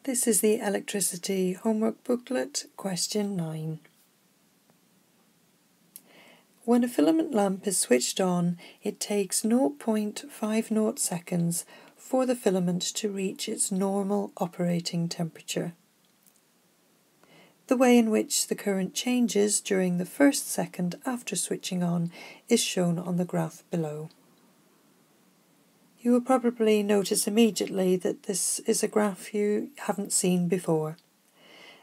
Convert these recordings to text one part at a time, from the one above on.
This is the electricity homework booklet, question 9. When a filament lamp is switched on, it takes 0.50 seconds for the filament to reach its normal operating temperature. The way in which the current changes during the first second after switching on is shown on the graph below. You will probably notice immediately that this is a graph you haven't seen before.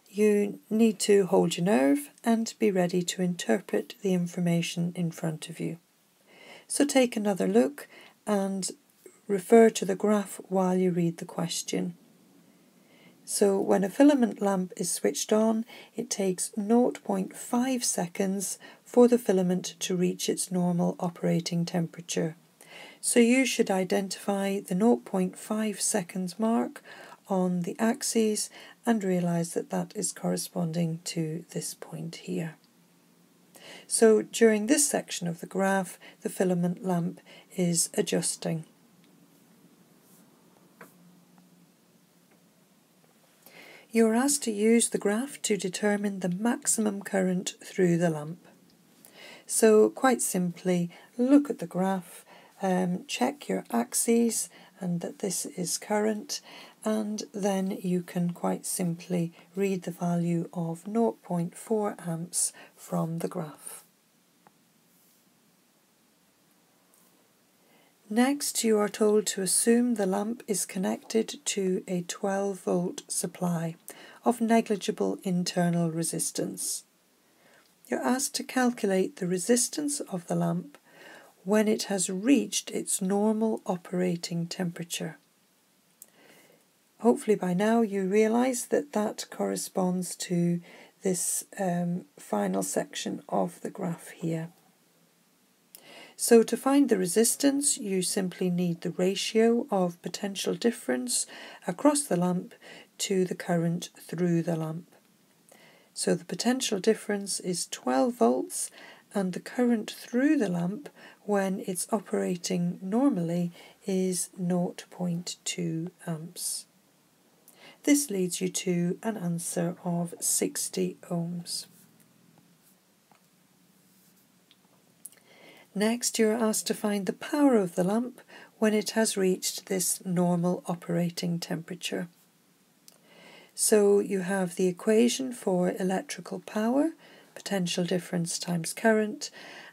You need to hold your nerve and be ready to interpret the information in front of you. So take another look and refer to the graph while you read the question. So when a filament lamp is switched on, it takes 0.5 seconds for the filament to reach its normal operating temperature. So you should identify the 0.5 seconds mark on the axes and realise that that is corresponding to this point here. So during this section of the graph, the filament lamp is adjusting. You are asked to use the graph to determine the maximum current through the lamp. So quite simply, look at the graph, check your axes and that this is current, and then you can quite simply read the value of 0.4 amps from the graph. Next, you are told to assume the lamp is connected to a 12-volt supply of negligible internal resistance. You're asked to calculate the resistance of the lamp when it has reached its normal operating temperature. Hopefully by now you realise that that corresponds to this final section of the graph here. So to find the resistance, you simply need the ratio of potential difference across the lamp to the current through the lamp. So the potential difference is 12 volts and the current through the lamp when it's operating normally is 0.2 amps. This leads you to an answer of 60 ohms. Next, you're asked to find the power of the lamp when it has reached this normal operating temperature. So you have the equation for electrical power, potential difference times current,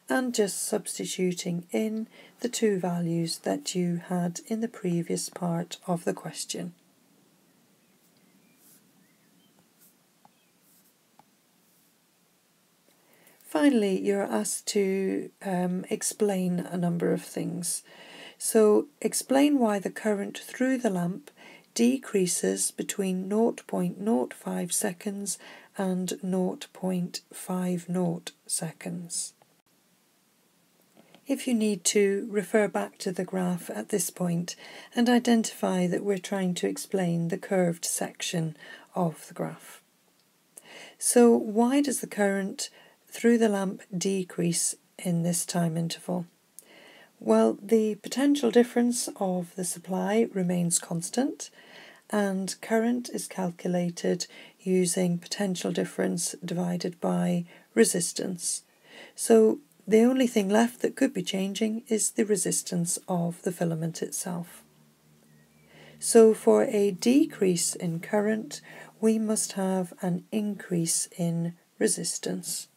and just substituting in the two values that you had in the previous part of the question. Finally, you're asked to explain a number of things. So explain why the current through the lamp decreases between 0.05 seconds and 0.50 seconds. If you need to, refer back to the graph at this point and identify that we're trying to explain the curved section of the graph. So why does the current through the lamp decrease in this time interval? Well, the potential difference of the supply remains constant and current is calculated using potential difference divided by resistance. So the only thing left that could be changing is the resistance of the filament itself. So for a decrease in current, we must have an increase in resistance.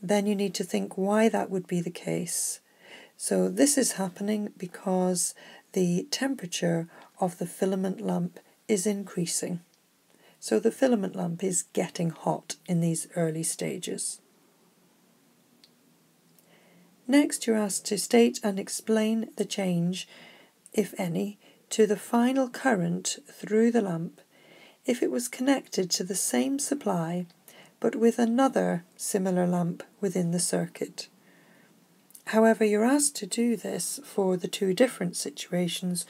Then you need to think why that would be the case. So this is happening because the temperature of the filament lamp is increasing. So the filament lamp is getting hot in these early stages. Next, you're asked to state and explain the change, if any, to the final current through the lamp if it was connected to the same supply but with another similar lamp within the circuit. However, you're asked to do this for the two different situations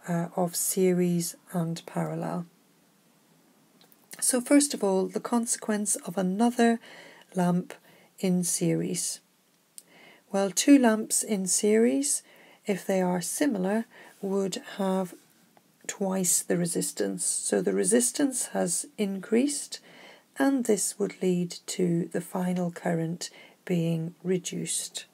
of series and parallel. So first of all, the consequence of another lamp in series. Well, two lamps in series, if they are similar, would have twice the resistance. So the resistance has increased, and this would lead to the final current being reduced.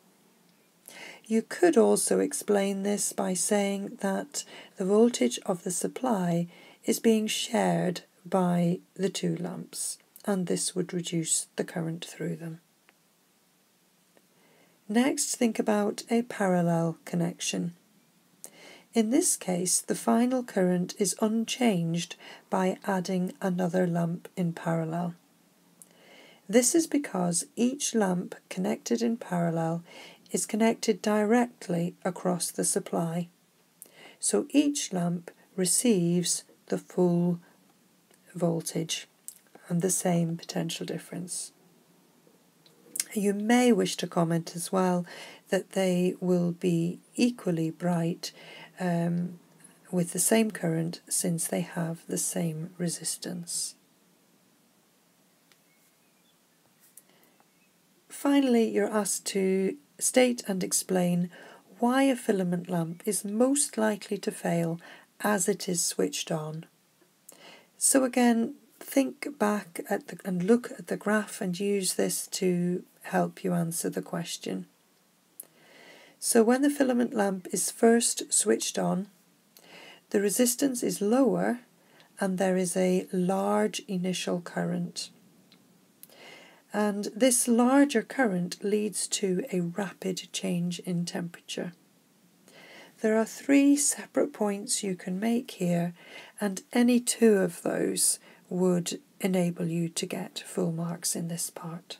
You could also explain this by saying that the voltage of the supply is being shared by the two lamps, and this would reduce the current through them. Next, think about a parallel connection. In this case, the final current is unchanged by adding another lamp in parallel. This is because each lamp connected in parallel is connected directly across the supply. So each lamp receives the full voltage and the same potential difference. You may wish to comment as well that they will be equally bright with the same current, since they have the same resistance. Finally, you're asked to state and explain why a filament lamp is most likely to fail as it is switched on. So again, think back and look at the graph and use this to help you answer the question. So when the filament lamp is first switched on, the resistance is lower and there is a large initial current. And this larger current leads to a rapid change in temperature. There are 3 separate points you can make here, and any 2 of those would enable you to get full marks in this part.